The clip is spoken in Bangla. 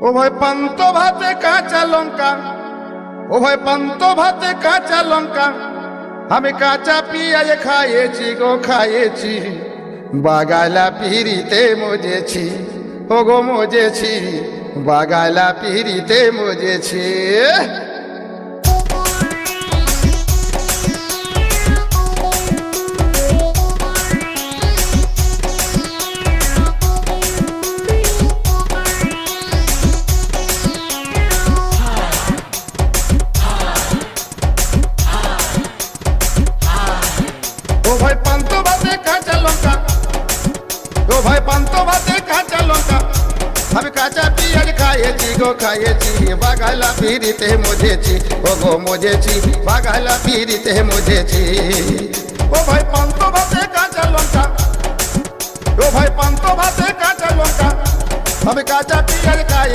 ও ভাই পান্ত ভাতে কাঁচা লঙ্কা, ও ভাই পান্ত ভাতে কাঁচা লঙ্কা, আমি কাঁচা পিঁয়াজ খাইয়েছি গো খাইয়েছি, বাগালা পিড়িতে মজেছি, ও গো মজেছি, বাগালা পিড়িতে মজেছি। ও ভাই পান্ত ভাতে কাঁচা লঙ্কা, ও ভাই পান্ত ভাতে কাঁচা লঙ্কা, আমি কাঁচা পিঁয়াজ খাইয়েছি গো খাইয়েছি, বাগালা পিড়িতে মজেছি, ও গো মজেছি, বাগালা পিড়িতে মজেছি। ও ভাই পান্ত ভাতে কাঁচা লঙ্কা, ও ভাই পান্ত ভাতে কাঁচা লঙ্কা, আমি কাঁচা পিঁয়াজ খাই